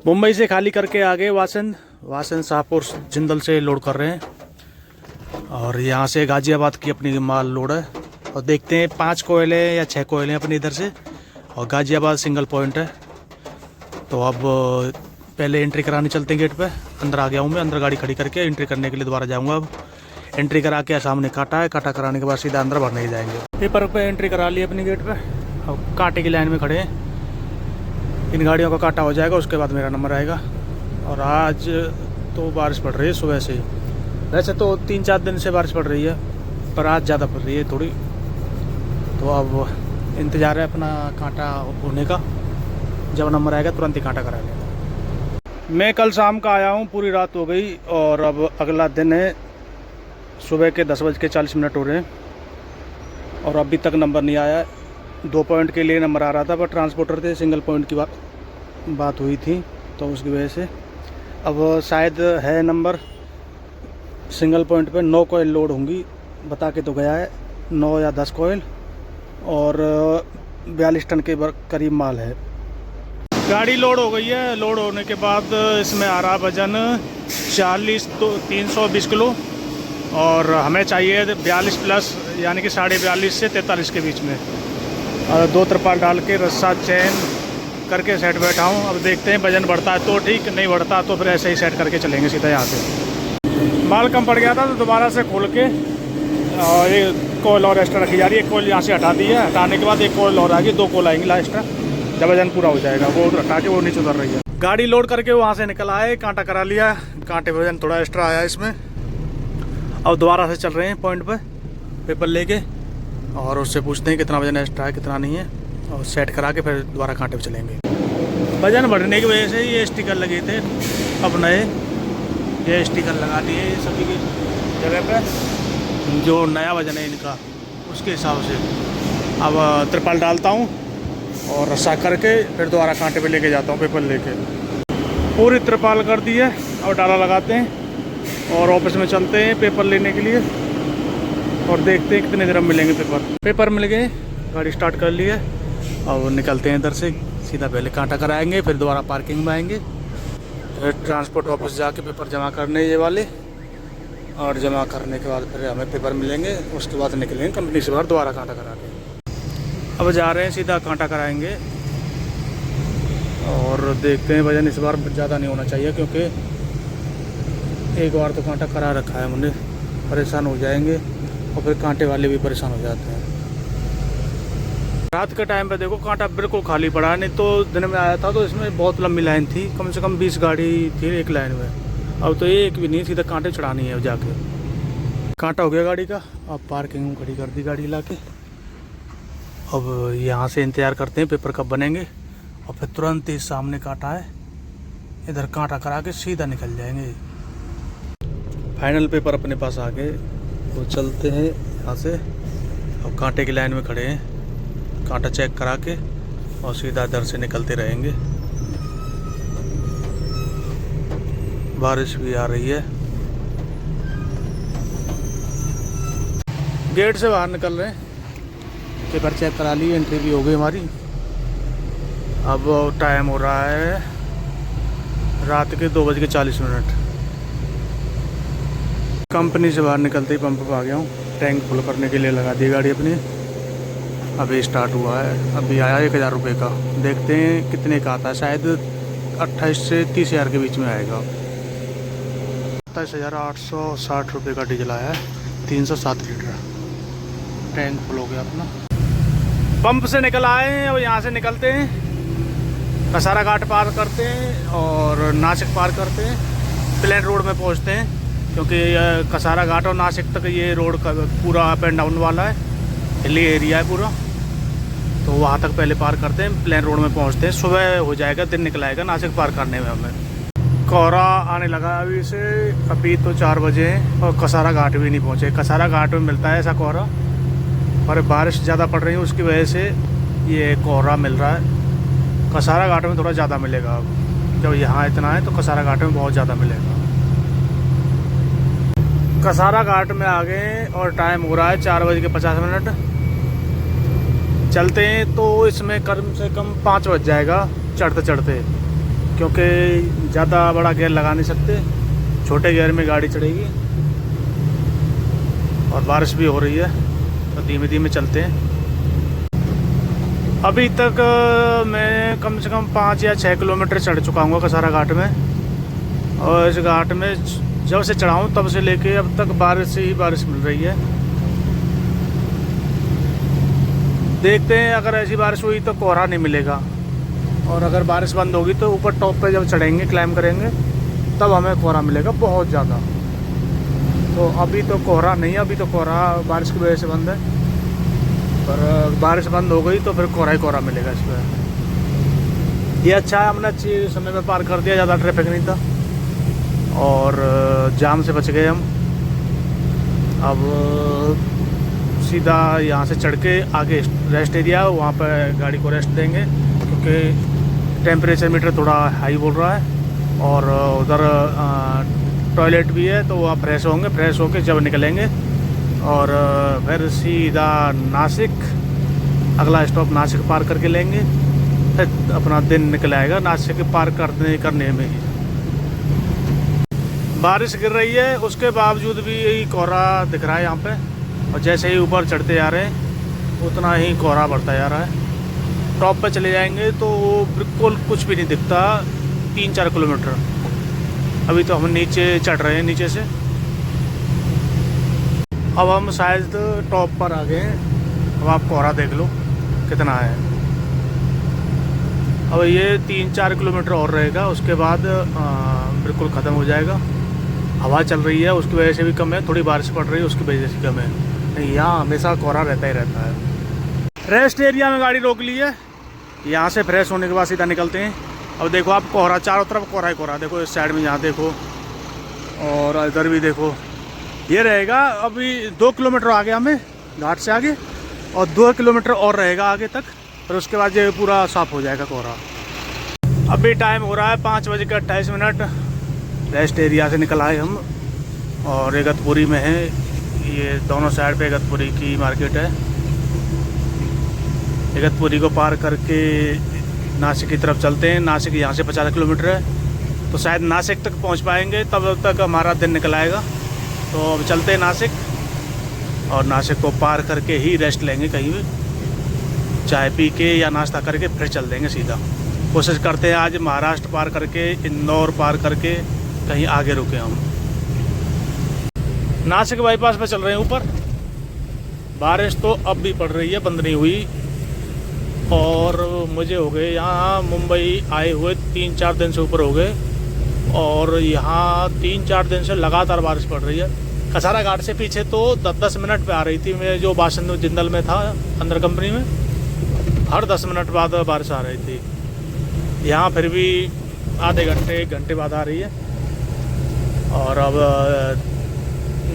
मुंबई से खाली करके आगे वासन शाहपुर जिंदल से लोड कर रहे हैं और यहाँ से गाजियाबाद की अपनी माल लोड है। और देखते हैं 5 कोयले या 6 कोयले अपने इधर से, और गाजियाबाद सिंगल पॉइंट है। तो अब पहले एंट्री कराने चलते हैं गेट पे। अंदर आ गया हूँ मैं, अंदर गाड़ी खड़ी करके एंट्री करने के लिए दोबारा जाऊँगा। अब एंट्री करा के सामने कांटा है, कांटा कराने के बाद सीधा अंदर भरने ही जाएंगे। पेपर पे एंट्री करा ली अपनी गेट पे, अब कांटे की लाइन में खड़े हैं। इन गाड़ियों का कांटा हो जाएगा, उसके बाद मेरा नंबर आएगा। और आज तो बारिश पड़ रही है सुबह से ही, वैसे तो 3-4 दिन से बारिश पड़ रही है, पर आज ज़्यादा पड़ रही है थोड़ी। तो अब इंतज़ार है अपना कांटा होने का, जब नंबर आएगा तुरंत ही कांटा करा लेगा। मैं कल शाम का आया हूँ, पूरी रात हो गई और अब अगला दिन है। सुबह के 10:40 हो रहे हैं और अभी तक नंबर नहीं आया। 2 पॉइंट के लिए नंबर आ रहा था, पर ट्रांसपोर्टर थे, सिंगल पॉइंट की बात हुई थी, तो उसकी वजह से अब शायद है नंबर। सिंगल पॉइंट पे 9 कोयल लोड होंगी, बता के तो गया है 9 या 10 कोयल, और 42 टन के करीब माल है। गाड़ी लोड हो गई है। लोड होने के बाद इसमें आ रहा वजन 320 किलो, और हमें चाहिए 42 प्लस, यानी कि 42.5 से 43 के बीच में। और 2 तिरपाल डाल के रस्सा चैन करके सेट बैठा हूँ। अब देखते हैं वजन बढ़ता है तो ठीक, नहीं बढ़ता तो फिर ऐसे ही सेट करके चलेंगे सीधा यहाँ से। माल कम पड़ गया था तो दोबारा से खोल के और ये कोयल और एक्स्ट्रा रखी जा रही है। एक कोयल यहाँ से हटा दी है, हटाने के बाद एक कोयल और आ गई, 2 कोयल आएंगी लास्ट, जब वजन पूरा हो जाएगा। वो हटा के वो नीचे उतर रही है। गाड़ी लोड करके वहाँ से निकल आए, कांटा करा लिया, कांटे पर वजन थोड़ा एक्स्ट्रा आया इसमें। अब दोबारा से चल रहे हैं पॉइंट पर पेपर लेके, और उससे पूछते हैं कितना वजन एक्स्ट्रा है कितना नहीं है, और सेट करा के फिर दोबारा कांटे पे चलेंगे। वजन बढ़ने की वजह से ये स्टिकर लगे थे, अब नए ये स्टिकर लगा दिए सभी की जगह पे, जो नया वजन है इनका उसके हिसाब से। अब तिरपाल डालता हूँ और रस्सा करके फिर दोबारा कांटे पे लेके जाता हूँ पेपर लेके। पूरी तिरपाल कर दी है और डाला लगाते हैं और ऑफिस में चलते हैं पेपर लेने के लिए, और देखते हैं कितने देर में मिलेंगे पेपर मिल गए। गाड़ी स्टार्ट कर ली है, अब निकलते हैं इधर से सीधा। पहले कांटा कराएंगे, फिर दोबारा पार्किंग में आएंगे, फिर ट्रांसपोर्ट ऑफिस जाके पेपर जमा करने ये वाले, और जमा करने के बाद फिर हमें पेपर मिलेंगे। उसके बाद निकलेंगे कंपनी से बाहर दोबारा कांटा करा के। अब जा रहे हैं सीधा कांटा कराएंगे और देखते हैं। वजन इस बार ज़्यादा नहीं होना चाहिए, क्योंकि एक बार तो कांटा करा रखा है मैंने, परेशान हो जाएंगे और फिर कांटे वाले भी परेशान हो जाते हैं। रात के टाइम पे देखो कांटा बिल्कुल खाली पड़ा है, नहीं तो दिन में आया था तो इसमें बहुत लंबी लाइन थी, कम से कम 20 गाड़ी थी एक लाइन में। अब तो एक भी नहीं, सीधा कांटे चढ़ानी है जाके। कांटा हो गया गाड़ी का, अब पार्किंग में खड़ी कर दी गाड़ी ला के। अब यहाँ से इंतज़ार करते हैं पेपर कब बनेंगे, और फिर तुरंत ही सामने कांटा है, इधर कांटा करा के सीधा निकल जाएंगे। फाइनल पेपर अपने पास आ गए, तो चलते हैं यहाँ से। अब कांटे की लाइन में खड़े हैं, कांटा चेक करा के और सीधा इधर से निकलते रहेंगे। बारिश भी आ रही है। गेट से बाहर निकल रहे हैं, पेपर चेक करा लिए, एंट्री भी हो गई हमारी। अब टाइम हो रहा है रात के 2:40। कंपनी से बाहर निकलते ही पंप पर आ गया हूँ, टैंक फुल करने के लिए लगा दी गाड़ी अपनी। अभी स्टार्ट हुआ है, अभी आया 1000 रुपये का। देखते हैं कितने का आता है, शायद 28 से 30 हज़ार के बीच में आएगा। 27,860 रुपये का डीजल आया है, 307 लीटर। टैंक फुल हो गया अपना। पंप से निकल आए हैं और यहाँ से निकलते हैं, कसारा घाट पार करते हैं और नासिक पार करते हैं, प्लेन रोड में पहुँचते हैं, क्योंकि कसारा घाट और नासिक तक ये रोड का पूरा अप एंड डाउन वाला है, हिली एरिया है पूरा। तो वहाँ तक पहले पार करते हैं, प्लेन रोड में पहुँचते हैं। सुबह हो जाएगा, दिन निकल आएगा नासिक पार करने में हमें। कोहरा आने लगा अभी से, अभी तो 4 बजे हैं और कसारा घाट भी नहीं पहुँचे। कसारा घाट में मिलता है ऐसा कोहरा, पर बारिश ज़्यादा पड़ रही है उसकी वजह से ये कोहरा मिल रहा है। कसारा घाट में थोड़ा ज़्यादा मिलेगा, अब जब यहाँ इतना है तो कसारा घाट में बहुत ज़्यादा मिलेगा। कसारा घाट में आ गए और टाइम हो रहा है 4:50। चलते हैं तो इसमें कम से कम 5 बज जाएगा चढ़ते चढ़ते। क्योंकि ज़्यादा बड़ा गियर लगा नहीं सकते, छोटे गियर में गाड़ी चढ़ेगी और बारिश भी हो रही है, तो धीमे धीमे चलते हैं। अभी तक मैं कम से कम 5 या 6 किलोमीटर चढ़ चुका हूँ कसारा घाट में। और इस घाट में जब से चढ़ा हूँ तब से लेके अब तक बारिश से ही बारिश मिल रही है। देखते हैं, अगर ऐसी बारिश हुई तो कोहरा नहीं मिलेगा, और अगर बारिश बंद होगी तो ऊपर टॉप पे जब चढ़ेंगे, क्लाइंब करेंगे, तब हमें कोहरा मिलेगा बहुत ज़्यादा। तो अभी तो कोहरा नहीं है, अभी तो कोहरा बारिश की वजह से बंद है, पर बारिश बंद हो गई तो फिर कोहरा ही कोहरा मिलेगा इस पर। ये अच्छा है, हमने अच्छी समय में पार कर दिया, ज़्यादा ट्रैफिक नहीं था और जाम से बच गए हम। अब सीधा यहाँ से चढ़ के आगे रेस्ट एरिया, वहाँ पर गाड़ी को रेस्ट देंगे, क्योंकि टेम्परेचर मीटर थोड़ा हाई बोल रहा है और उधर टॉयलेट भी है, तो वहाँ फ्रेश होंगे, फ्रेश होके जब निकलेंगे और फिर सीधा नासिक, अगला स्टॉप नासिक पार करके लेंगे, फिर अपना दिन निकल आएगा नासिक पार करने में ही। बारिश गिर रही है, उसके बावजूद भी यही कोहरा दिख रहा है यहाँ पे, और जैसे ही ऊपर चढ़ते जा रहे हैं उतना ही कोहरा बढ़ता जा रहा है। टॉप पे चले जाएंगे तो बिल्कुल कुछ भी नहीं दिखता 3-4 किलोमीटर। अभी तो हम नीचे चढ़ रहे हैं नीचे से, अब हम शायद टॉप पर आ गए हैं। अब आप कोहरा देख लो कितना है। अब ये 3-4 किलोमीटर और रहेगा, उसके बाद बिल्कुल ख़त्म हो जाएगा। हवा चल रही है उसकी वजह से भी कम है, थोड़ी बारिश पड़ रही है उसकी वजह से कम है, नहीं यहाँ हमेशा कोहरा रहता ही रहता है। रेस्ट एरिया में गाड़ी रोक ली है, यहाँ से फ्रेश होने के बाद सीधा निकलते हैं। अब देखो आप कोहरा, चारों तरफ कोहरा ही कोहरा, देखो इस साइड में यहाँ देखो और इधर भी देखो, ये रहेगा। अभी 2 किलोमीटर आगे हमें घाट से आगे, और 2 किलोमीटर और रहेगा आगे तक, फिर उसके बाद ये पूरा साफ़ हो जाएगा कोहरा। अभी टाइम हो रहा है 5:28। रेस्ट एरिया से निकल आए हम और इगतपुरी में है, ये दोनों साइड पे इगतपुरी की मार्केट है। इगतपुरी को पार करके नासिक की तरफ चलते हैं। नासिक यहाँ से 50 किलोमीटर है, तो शायद नासिक तक पहुँच पाएंगे, तब तक हमारा दिन निकल आएगा। तो अब चलते हैं नासिक, और नासिक को पार करके ही रेस्ट लेंगे कहीं भी, चाय पी के या नाश्ता करके फिर चल देंगे सीधा। कोशिश करते हैं आज महाराष्ट्र पार करके, इंदौर पार करके कहीं आगे रुके हम। नासिक बाईपास पे चल रहे हैं ऊपर। बारिश तो अब भी पड़ रही है, बंद नहीं हुई, और मुझे हो गए यहाँ मुंबई आए हुए 3-4 दिन से ऊपर हो गए, और यहाँ 3-4 दिन से लगातार बारिश पड़ रही है। कसारा घाट से पीछे तो 10-10 मिनट पे आ रही थी। मैं जो बासन जिंदल में था अंदर कंपनी में, हर 10 मिनट बाद बारिश आ रही थी। यहाँ फिर भी आधे घंटे 1 घंटे बाद आ रही है। और अब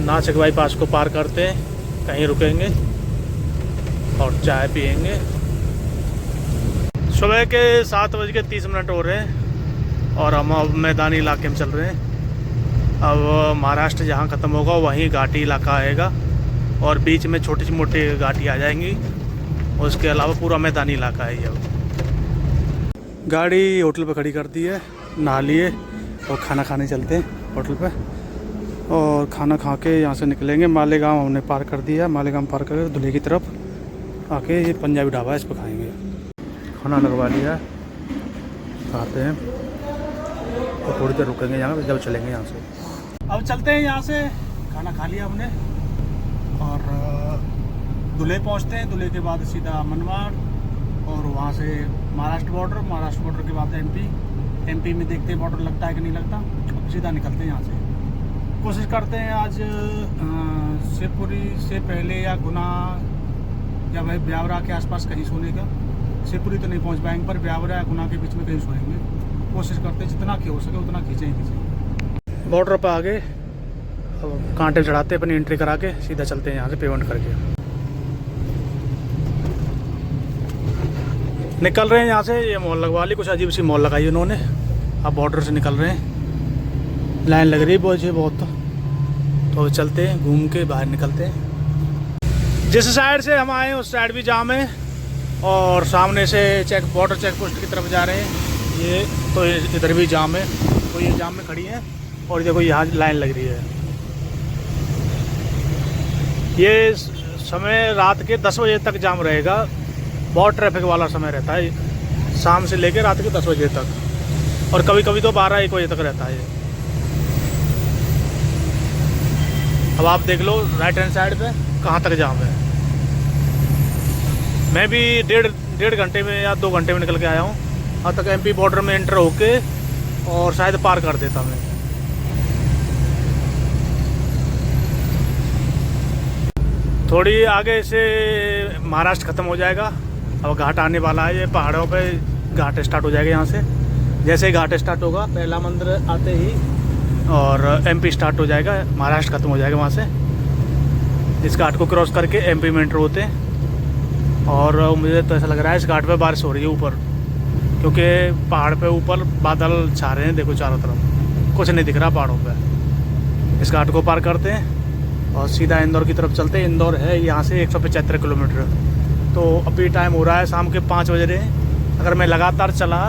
नासिक बाईपास को पार करते हैं, कहीं रुकेंगे और चाय पियेंगे। सुबह के 7:30 हो रहे हैं और हम अब मैदानी इलाके में चल रहे हैं। अब महाराष्ट्र जहाँ ख़त्म होगा वहीं घाटी इलाका आएगा, और बीच में छोटी मोटी घाटी आ जाएंगी, उसके अलावा पूरा मैदानी इलाका है। अब गाड़ी होटल पे खड़ी कर दी है, नहा लिए और खाना खाने चलते हैं होटल पे, और खाना खा के यहाँ से निकलेंगे। मालेगांव हमने पार कर दिया, मालेगांव पार कर धुले की तरफ आके ये पंजाबी ढाबा है, इस पर खाएँगे। खाना लगवा लिया, खाते हैं तो थोड़ी देर रुकेंगे यहाँ पे, जब चलेंगे यहाँ से। अब चलते हैं यहाँ से, खाना खा लिया हमने और धुले पहुँचते हैं। धुले के बाद सीधा मनमाड़, और वहाँ से महाराष्ट्र बॉर्डर, महाराष्ट्र बॉर्डर के बाद एमपी में देखते हैं बॉर्डर लगता है कि नहीं लगता। अब सीधा निकलते हैं यहाँ से। कोशिश करते हैं आज शिवपुरी से पहले या गुना या भाई ब्यावरा के आसपास कहीं सोने का। शिवपुरी तो नहीं पहुँच पाएंगे, पर ब्यावरा या गुना के बीच में कहीं सोएंगे। कोशिश करते हैं जितना हो सके उतना खींचें। बॉर्डर पर आगे अब कांटे चढ़ाते अपनी एंट्री करा के सीधा चलते हैं यहाँ से पेमेंट करके। निकल रहे हैं यहाँ से। ये मॉल लगवा ली, कुछ अजीब सी मॉल लगाई उन्होंने। अब बॉर्डर से निकल रहे हैं, लाइन लग रही है बहुत, तो चलते हैं, घूम के बाहर निकलते हैं। जिस साइड से हम आए उस साइड भी जाम है, और सामने से बॉर्डर चेक पोस्ट की तरफ जा रहे हैं। ये तो इधर भी जाम है, तो ये जाम में खड़ी है और देखो यहाँ लाइन लग रही है। ये समय रात के 10 बजे तक जाम रहेगा, बहुत ट्रैफिक वाला समय रहता है, शाम से लेकर रात के 10 बजे तक, और कभी कभी तो 12-1 बजे तक रहता है। अब आप देख लो राइट हैंड साइड पे कहाँ तक जाम है। मैं भी डेढ़ घंटे में या 2 घंटे में निकल के आया हूँ। अब तक एमपी बॉर्डर में एंटर होके और शायद पार कर देता मैं। थोड़ी आगे से महाराष्ट्र ख़त्म हो जाएगा, अब घाट आने वाला है। ये पहाड़ों पे घाट स्टार्ट हो जाएगा यहाँ से। जैसे ही घाट स्टार्ट होगा, पहला मंदिर आते ही और एमपी स्टार्ट हो जाएगा, महाराष्ट्र ख़त्म हो जाएगा वहाँ से। इस घाट को क्रॉस करके एमपी में एंटर होते हैं। और मुझे तो ऐसा लग रहा है इस घाट पे बारिश हो रही है ऊपर, क्योंकि पहाड़ पे ऊपर बादल छा रहे हैं। देखो चारों तरफ कुछ नहीं दिख रहा पहाड़ों पे। इस घाट को पार करते हैं और सीधा इंदौर की तरफ चलते हैं। इंदौर है यहाँ से 175 किलोमीटर। तो अभी टाइम हो रहा है शाम के 5 बज रहे हैं। अगर मैं लगातार चला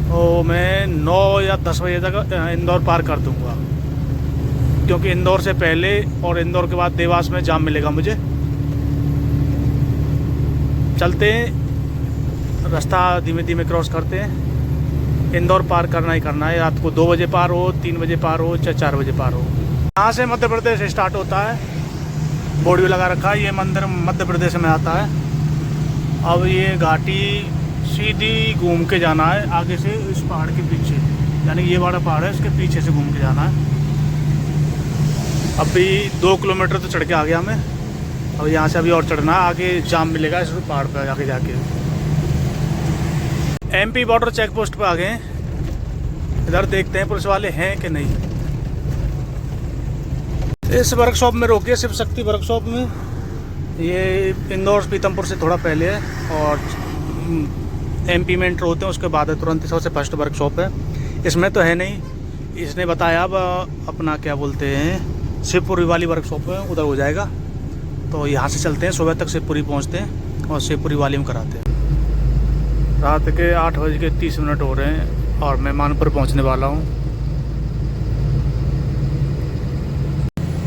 तो मैं 9 या 10 बजे तक इंदौर पार कर दूँगा, क्योंकि इंदौर से पहले और इंदौर के बाद देवास में जाम मिलेगा मुझे। चलते हैं, रास्ता धीमे धीमे क्रॉस करते हैं। इंदौर पार करना ही करना है। रात को 2 बजे पार हो, 3 बजे पार हो, चाहे 4 बजे पार हो। यहाँ से मध्य प्रदेश स्टार्ट होता है, बोर्ड भी लगा रखा है। ये मंदिर मध्य प्रदेश में आता है। अब ये घाटी सीधी घूम के जाना है आगे से, इस पहाड़ के पीछे, यानी ये बड़ा पहाड़ है, इसके पीछे से घूम के जाना है। अभी 2 किलोमीटर तो चढ़ के आ गया मैं। अब यहाँ से अभी और चढ़ना है, आगे जाम मिलेगा इस पहाड़ पर आगे जाके। एमपी बॉर्डर चेक पोस्ट पर आ गए। इधर देखते हैं पुलिस वाले हैं कि नहीं। इस वर्कशॉप में रोकिए, शिव शक्ति वर्कशॉप में। ये इंदौर पीतमपुर से थोड़ा पहले है और एमपी में एंटर होते हैं, उसके बाद तुरंत सबसे फर्स्ट वर्कशॉप है। इसमें तो है नहीं, इसने बताया अब अपना क्या बोलते हैं शिवपुरी वाली वर्कशॉप है, उधर हो जाएगा। तो यहाँ से चलते हैं, सुबह तक शिवपुरी पहुँचते हैं और शिवपुरी वाली में कराते हैं। रात के 8:30 हो रहे हैं और मैं मानपुर पहुँचने वाला हूँ।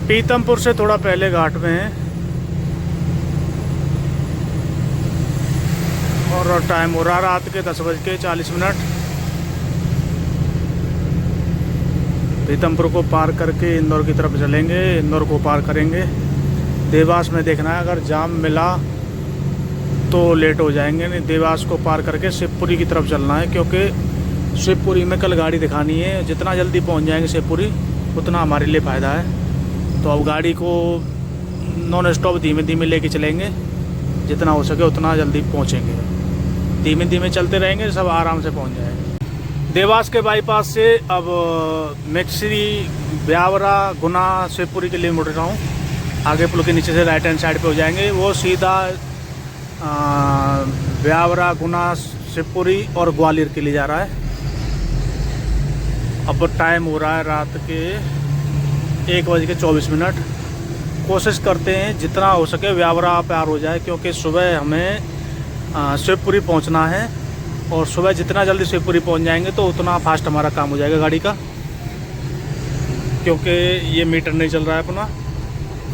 पीतमपुर से थोड़ा पहले घाट में है और टाइम हो रहा रात के 10:40। पीतमपुर को पार करके इंदौर की तरफ चलेंगे, इंदौर को पार करेंगे। देवास में देखना है, अगर जाम मिला तो लेट हो जाएंगे, नहीं देवास को पार करके शिवपुरी की तरफ चलना है, क्योंकि शिवपुरी में कल गाड़ी दिखानी है। जितना जल्दी पहुंच जाएंगे शिवपुरी उतना हमारे लिए फ़ायदा है। तो अब गाड़ी को नॉन स्टॉप धीमे धीमे लेके चलेंगे, जितना हो सके उतना जल्दी पहुंचेंगे। धीमे धीमे चलते रहेंगे, सब आराम से पहुंच जाएंगे। देवास के बाईपास से अब मेक्सरी, ब्यावरा, गुना, शिवपुरी के लिए मुड़ रहा हूँ। आगे पुल के नीचे से राइट हैंड साइड पे हो जाएंगे, वो सीधा ब्यावरा, गुना, शिवपुरी और ग्वालियर के लिए जा रहा है। अब टाइम हो रहा है रात के 1:24। कोशिश करते हैं जितना हो सके ब्यावरा पार हो जाए, क्योंकि सुबह हमें शिवपुरी पहुंचना है और सुबह जितना जल्दी शिवपुरी पहुंच जाएंगे तो उतना फास्ट हमारा काम हो जाएगा गाड़ी का, क्योंकि ये मीटर नहीं चल रहा है अपना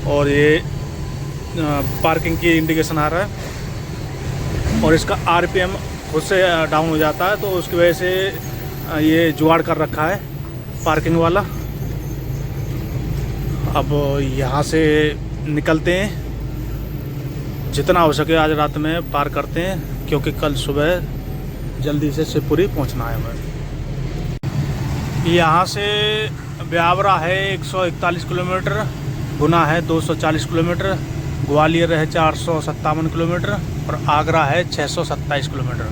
और ये पार्किंग की इंडिकेशन आ रहा है और इसका आरपीएम खुद से डाउन हो जाता है, तो उसकी वजह से ये जुगाड़ कर रखा है पार्किंग वाला। अब यहाँ से निकलते हैं, जितना हो सके आज रात में पार करते हैं, क्योंकि कल सुबह जल्दी से शिवपुरी पहुँचना है हमें। यहाँ से ब्यावरा है 141 किलोमीटर, गुना है 240 किलोमीटर, ग्वालियर है 457 किलोमीटर और आगरा है 627 किलोमीटर।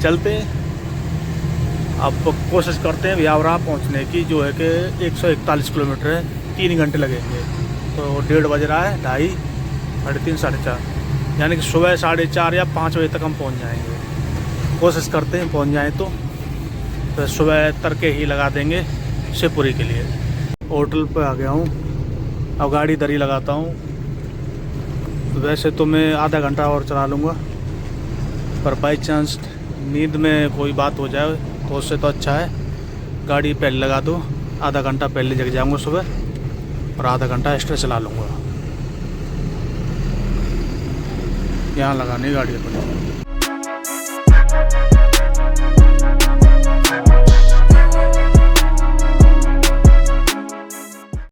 चलते अब कोशिश करते हैं ब्यावरा पहुंचने की, जो है कि 141 किलोमीटर है, 3 घंटे लगेंगे। तो 1:30 बज रहा है, 2:30, 3:30, 4:30, यानी कि सुबह 4:30 या 5 बजे तक हम पहुंच जाएंगे। कोशिश करते हैं पहुंच जाएं तो सुबह तड़के ही लगा देंगे शिवपुरी के लिए। होटल पे आ गया हूँ, अब गाड़ी इधर ही लगाता हूँ। वैसे तो मैं आधा घंटा और चला लूँगा, पर बाई चांस नींद में कोई बात हो जाए तो उससे तो अच्छा है गाड़ी पहले लगा दो, आधा घंटा पहले जग जाऊँगा सुबह और आधा घंटा एक्स्ट्रा चला लूँगा। यहाँ लगानी गाड़ी अपनी।